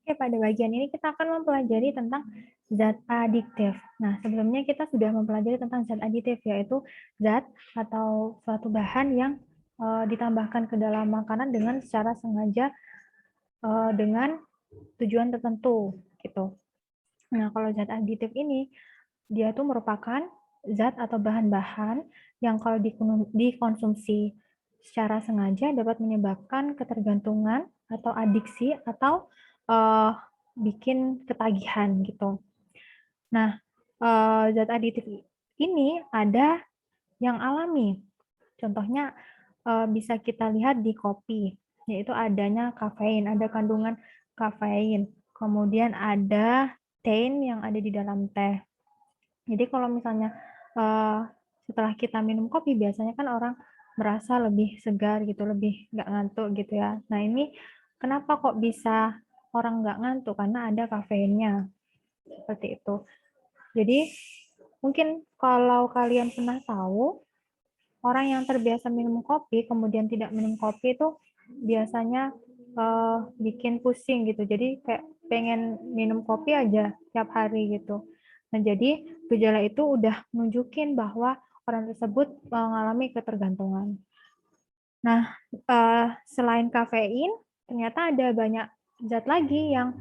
Oke, pada bagian ini kita akan mempelajari tentang zat adiktif. Nah, sebelumnya kita sudah mempelajari tentang zat adiktif, yaitu zat atau suatu bahan yang ditambahkan ke dalam makanan dengan secara sengaja dengan tujuan tertentu, gitu. Nah, kalau zat aditif ini, dia itu merupakan zat atau bahan-bahan yang kalau dikonsumsi secara sengaja dapat menyebabkan ketergantungan atau adiksi atau uh, bikin ketagihan gitu. Nah, zat aditif ini ada yang alami. Contohnya bisa kita lihat di kopi, yaitu adanya kafein, ada kandungan kafein. Kemudian ada tein yang ada di dalam teh. Jadi kalau misalnya setelah kita minum kopi, biasanya kan orang merasa lebih segar gitu, lebih nggak ngantuk gitu ya. Nah ini kenapa kok bisa orang nggak ngantuk? Karena ada kafeinnya, seperti itu. Jadi mungkin kalau kalian pernah tahu, orang yang terbiasa minum kopi, kemudian tidak minum kopi itu biasanya bikin pusing gitu. Jadi kayak pengen minum kopi aja tiap hari gitu. Nah, jadi gejala itu udah nunjukin bahwa orang tersebut mengalami ketergantungan. Nah, selain kafein, ternyata ada banyak zat lagi yang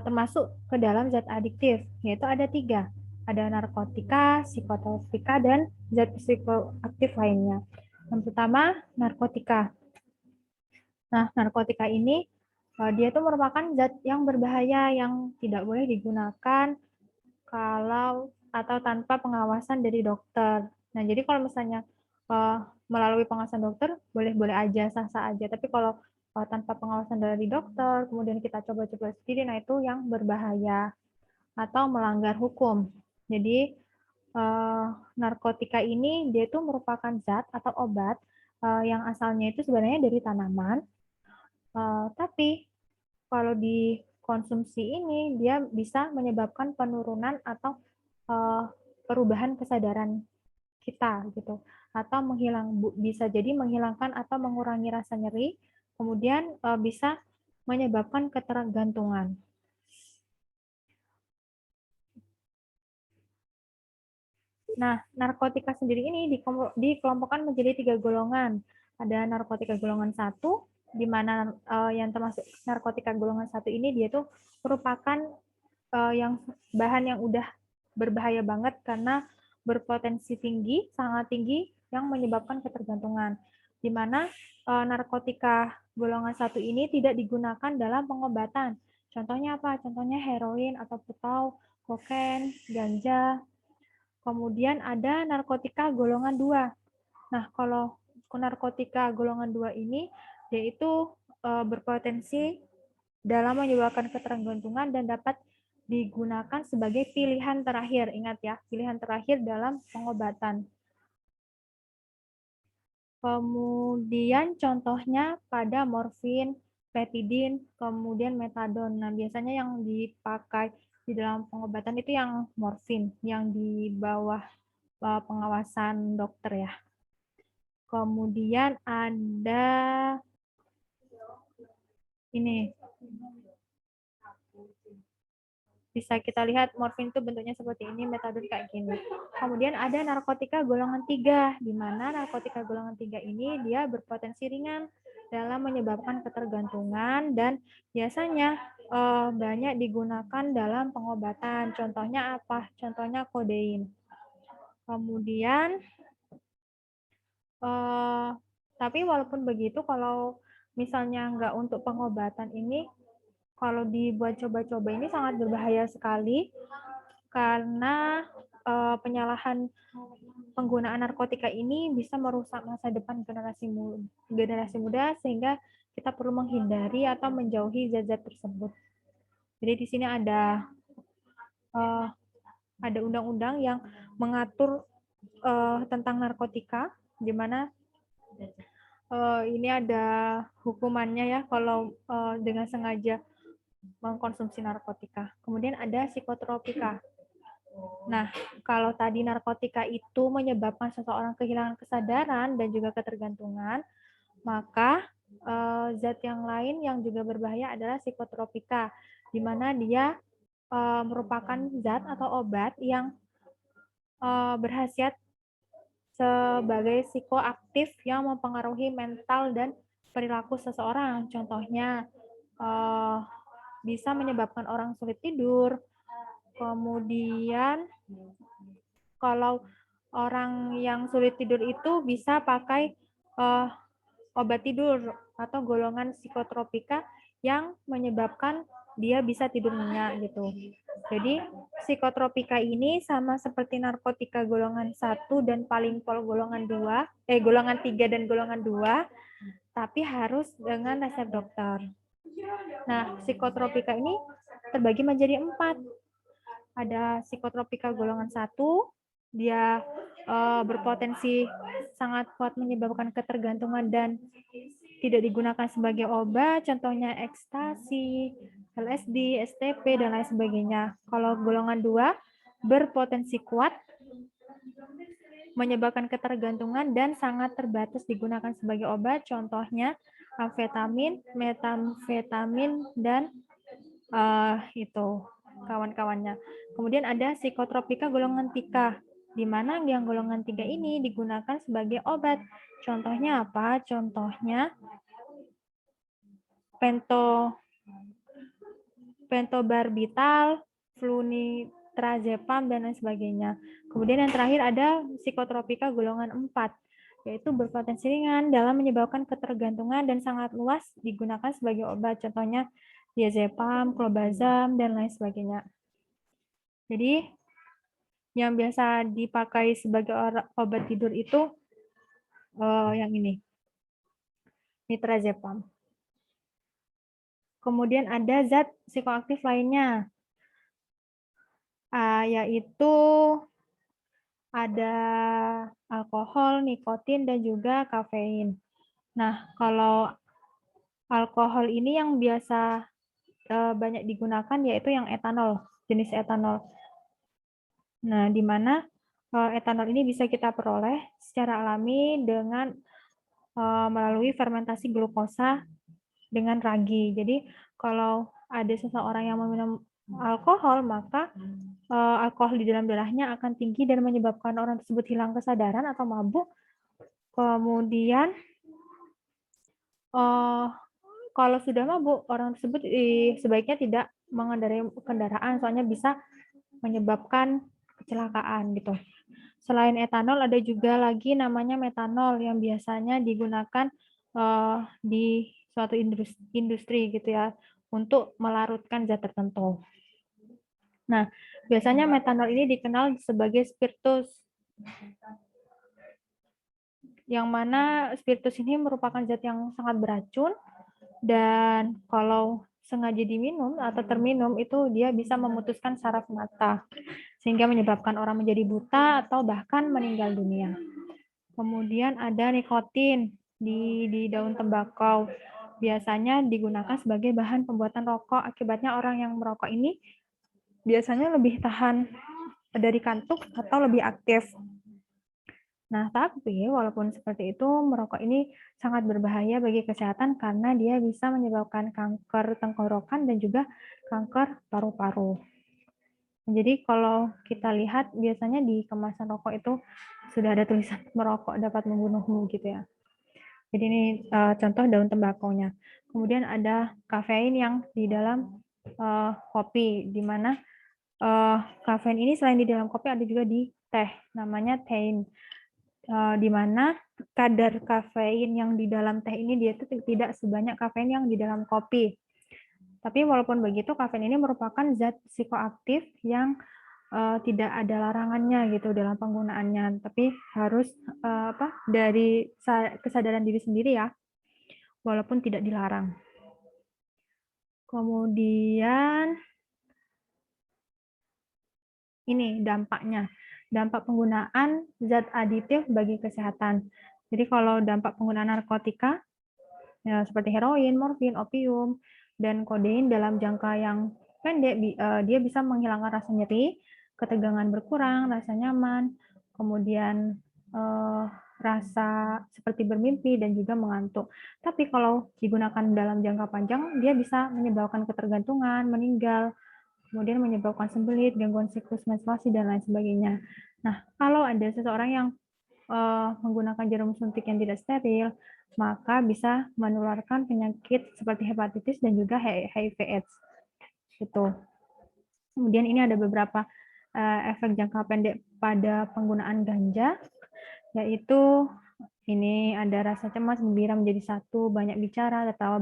termasuk ke dalam zat adiktif, yaitu ada 3. Ada narkotika, psikotropika, dan zat psikoaktif lainnya. Yang pertama, narkotika. Nah, narkotika ini dia itu merupakan zat yang berbahaya yang tidak boleh digunakan kalau atau tanpa pengawasan dari dokter. Nah, jadi kalau misalnya melalui pengawasan dokter boleh-boleh aja, sah-sah aja. Tapi kalau tanpa pengawasan dari dokter, kemudian kita coba-coba sendiri, nah itu yang berbahaya atau melanggar hukum. Jadi narkotika ini dia itu merupakan zat atau obat yang asalnya itu sebenarnya dari tanaman, tapi kalau dikonsumsi ini dia bisa menyebabkan penurunan atau perubahan kesadaran kita gitu, atau bisa jadi menghilangkan atau mengurangi rasa nyeri, kemudian bisa menyebabkan ketergantungan. Nah, narkotika sendiri ini dikelompokkan menjadi 3 golongan. Ada narkotika golongan 1, di mana yang termasuk narkotika golongan 1 ini dia tuh merupakan yang bahan yang udah berbahaya banget karena berpotensi tinggi, sangat tinggi yang menyebabkan ketergantungan. Di mana narkotika golongan 1 ini tidak digunakan dalam pengobatan. Contohnya apa? Contohnya heroin atau putau, kokain, ganja. Kemudian ada narkotika golongan 2. Nah, kalau narkotika golongan 2 ini yaitu berpotensi dalam menyebabkan ketergantungan dan dapat digunakan sebagai pilihan terakhir. Ingat ya, pilihan terakhir dalam pengobatan. Kemudian contohnya pada morfin, petidin, kemudian metadon. Nah, biasanya yang dipakai di dalam pengobatan itu yang morfin, yang di bawah pengawasan dokter ya. Kemudian ada ini, bisa kita lihat morfin itu bentuknya seperti ini, metadon kayak gini. Kemudian ada narkotika golongan 3, di mana narkotika golongan 3 ini dia berpotensi ringan dalam menyebabkan ketergantungan dan biasanya banyak digunakan dalam pengobatan. Contohnya apa? Contohnya kodein. Kemudian tapi walaupun begitu, kalau misalnya nggak untuk pengobatan ini, kalau dibuat coba-coba ini sangat berbahaya sekali karena penyalahan penggunaan narkotika ini bisa merusak masa depan generasi muda sehingga kita perlu menghindari atau menjauhi zat-zat tersebut. Jadi di sini ada undang-undang yang mengatur tentang narkotika, di mana ini ada hukumannya ya kalau dengan sengaja mengkonsumsi narkotika. Kemudian ada psikotropika. Nah, kalau tadi narkotika itu menyebabkan seseorang kehilangan kesadaran dan juga ketergantungan, maka zat yang lain yang juga berbahaya adalah psikotropika, di mana dia merupakan zat atau obat yang berkhasiat sebagai psikoaktif yang mempengaruhi mental dan perilaku seseorang. Contohnya, bisa menyebabkan orang sulit tidur. Kemudian, kalau orang yang sulit tidur itu bisa pakai obat tidur atau golongan psikotropika yang menyebabkan dia bisa tidur nyenyak gitu. Jadi psikotropika ini sama seperti narkotika golongan 1 dan paling pol golongan 2, golongan 3 dan golongan 2, tapi harus dengan resep dokter. Nah, psikotropika ini terbagi menjadi 4. Ada psikotropika golongan 1, dia berpotensi sangat kuat menyebabkan ketergantungan dan tidak digunakan sebagai obat, contohnya ekstasi, LSD, STP, dan lain sebagainya. Kalau golongan 2 berpotensi kuat menyebabkan ketergantungan dan sangat terbatas digunakan sebagai obat, contohnya amfetamin, metamfetamin, dan itu kawan-kawannya. Kemudian ada psikotropika golongan 3, di mana yang golongan 3 ini digunakan sebagai obat. Contohnya apa? Contohnya pentobarbital, flunitrazepam, dan lain sebagainya. Kemudian yang terakhir ada psikotropika golongan 4, yaitu berpotensi ringan dalam menyebabkan ketergantungan dan sangat luas digunakan sebagai obat. Contohnya diazepam, clobazam, dan lain sebagainya. Jadi yang biasa dipakai sebagai obat tidur itu yang ini, nitrazepam. Kemudian ada zat psikoaktif lainnya, yaitu ada alkohol, nikotin, dan juga kafein. Nah, kalau alkohol ini yang biasa banyak digunakan yaitu yang etanol, jenis etanol. Nah, di mana etanol ini bisa kita peroleh secara alami dengan melalui fermentasi glukosa dengan ragi. Jadi, kalau ada seseorang yang meminum alkohol, maka alkohol di dalam darahnya akan tinggi dan menyebabkan orang tersebut hilang kesadaran atau mabuk. Kemudian, kalau sudah mabuk, orang tersebut sebaiknya tidak mengendarai kendaraan, soalnya bisa menyebabkan kecelakaan gitu. Selain etanol, ada juga lagi namanya metanol yang biasanya digunakan di suatu industri gitu ya, untuk melarutkan zat tertentu. Nah, biasanya metanol ini dikenal sebagai spiritus, yang mana spiritus ini merupakan zat yang sangat beracun, dan kalau sengaja diminum atau terminum itu dia bisa memutuskan saraf mata, sehingga menyebabkan orang menjadi buta atau bahkan meninggal dunia. Kemudian ada nikotin di daun tembakau. Biasanya digunakan sebagai bahan pembuatan rokok. Akibatnya orang yang merokok ini biasanya lebih tahan dari kantuk atau lebih aktif. Nah, tapi walaupun seperti itu, merokok ini sangat berbahaya bagi kesehatan karena dia bisa menyebabkan kanker tenggorokan dan juga kanker paru-paru. Jadi kalau kita lihat biasanya di kemasan rokok itu sudah ada tulisan merokok dapat membunuhmu gitu ya. Jadi ini contoh daun tembakonya. Kemudian ada kafein yang di dalam kopi, di mana kafein ini selain di dalam kopi ada juga di teh, namanya tein. Di mana kadar kafein yang di dalam teh ini dia itu tidak sebanyak kafein yang di dalam kopi. Tapi walaupun begitu, kafein ini merupakan zat psikoaktif yang tidak ada larangannya gitu dalam penggunaannya, tapi harus dari kesadaran diri sendiri ya, walaupun tidak dilarang. Kemudian ini dampaknya. Dampak penggunaan zat aditif bagi kesehatan. Jadi kalau dampak penggunaan narkotika, ya, seperti heroin, morfin, opium, dan kodein dalam jangka yang pendek, dia bisa menghilangkan rasa nyeri, ketegangan berkurang, rasa nyaman, kemudian rasa seperti bermimpi dan juga mengantuk. Tapi kalau digunakan dalam jangka panjang, dia bisa menyebabkan ketergantungan, meninggal, kemudian menyebabkan sembelit, gangguan siklus menstruasi, dan lain sebagainya. Nah, kalau ada seseorang yang menggunakan jarum suntik yang tidak steril, maka bisa menularkan penyakit seperti hepatitis dan juga HIV/AIDS. Gitu. Kemudian ini ada beberapa efek jangka pendek pada penggunaan ganja, yaitu ini ada rasa cemas, gembira menjadi satu, banyak bicara, tertawa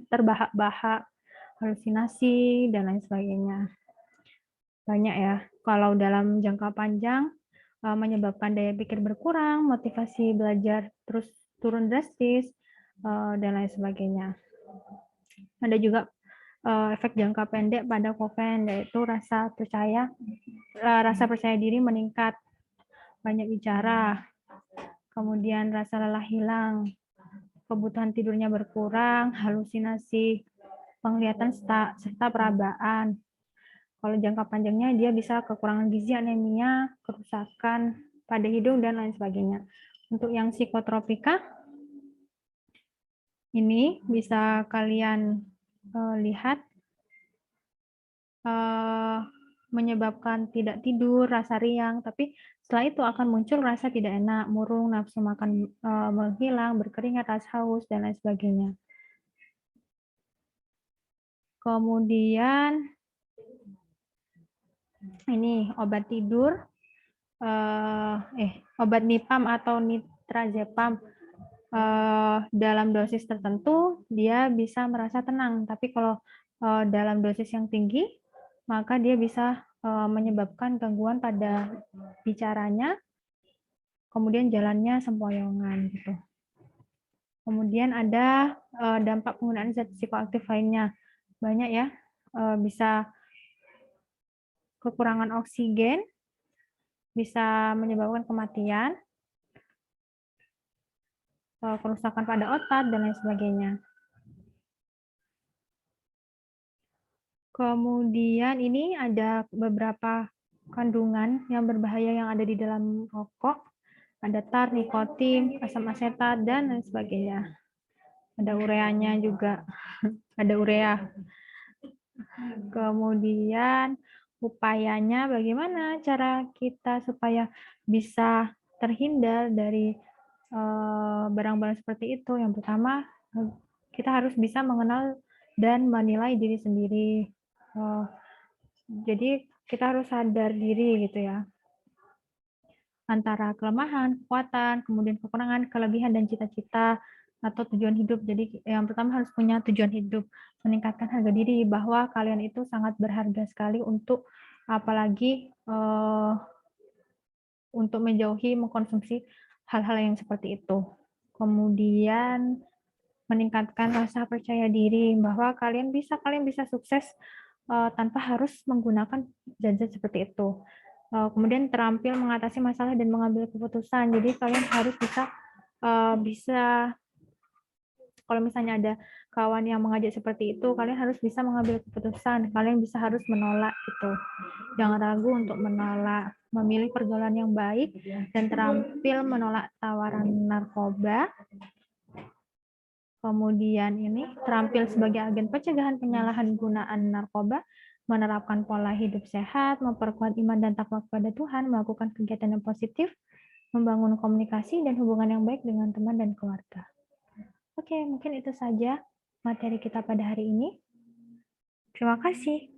terbahak-bahak, halusinasi, dan lain sebagainya. Banyak ya. Kalau dalam jangka panjang, menyebabkan daya pikir berkurang, motivasi belajar terus turun drastis, dan lain sebagainya. Ada juga efek jangka pendek pada kofein, yaitu rasa percaya diri meningkat, banyak bicara, kemudian rasa lelah hilang, kebutuhan tidurnya berkurang, halusinasi, penglihatan serta perabaan. Kalau jangka panjangnya dia bisa kekurangan gizi, anemia, kerusakan pada hidung, dan lain sebagainya. Untuk yang psikotropika, ini bisa kalian lihat menyebabkan tidak tidur, rasa riang, tapi setelah itu akan muncul rasa tidak enak, murung, nafsu makan menghilang, berkeringat, rasa haus, dan lain sebagainya. Kemudian ini obat tidur, obat Nipam atau Nitrazepam dalam dosis tertentu dia bisa merasa tenang, tapi kalau dalam dosis yang tinggi maka dia bisa menyebabkan gangguan pada bicaranya, kemudian jalannya sempoyongan gitu. Kemudian ada dampak penggunaan zat psikoaktif lainnya, banyak ya, bisa kekurangan oksigen, bisa menyebabkan kematian, kerusakan pada otak, dan lain sebagainya. Kemudian ini ada beberapa kandungan yang berbahaya yang ada di dalam rokok. Ada tar, nikotin, asam asetat, dan lain sebagainya. Ada ureanya juga, ada urea. Kemudian upayanya bagaimana cara kita supaya bisa terhindar dari barang-barang seperti itu. Yang pertama, kita harus bisa mengenal dan menilai diri sendiri. Jadi kita harus sadar diri gitu ya, antara kelemahan, kekuatan, kemudian kekurangan, kelebihan, dan cita-cita atau tujuan hidup. Jadi yang pertama harus punya tujuan hidup, meningkatkan harga diri bahwa kalian itu sangat berharga sekali untuk apalagi untuk menjauhi mengkonsumsi hal-hal yang seperti itu. Kemudian meningkatkan rasa percaya diri bahwa kalian bisa sukses tanpa harus menggunakan zat-zat seperti itu. Kemudian terampil mengatasi masalah dan mengambil keputusan. Jadi kalian harus bisa kalau misalnya ada kawan yang mengajak seperti itu, kalian harus bisa mengambil keputusan. Kalian harus menolak itu. Jangan ragu untuk menolak, memilih pergaulan yang baik, dan terampil menolak tawaran narkoba. Kemudian ini terampil sebagai agen pencegahan penyalahgunaan narkoba, menerapkan pola hidup sehat, memperkuat iman dan takwa kepada Tuhan, melakukan kegiatan yang positif, membangun komunikasi dan hubungan yang baik dengan teman dan keluarga. Oke, mungkin itu saja materi kita pada hari ini. Terima kasih.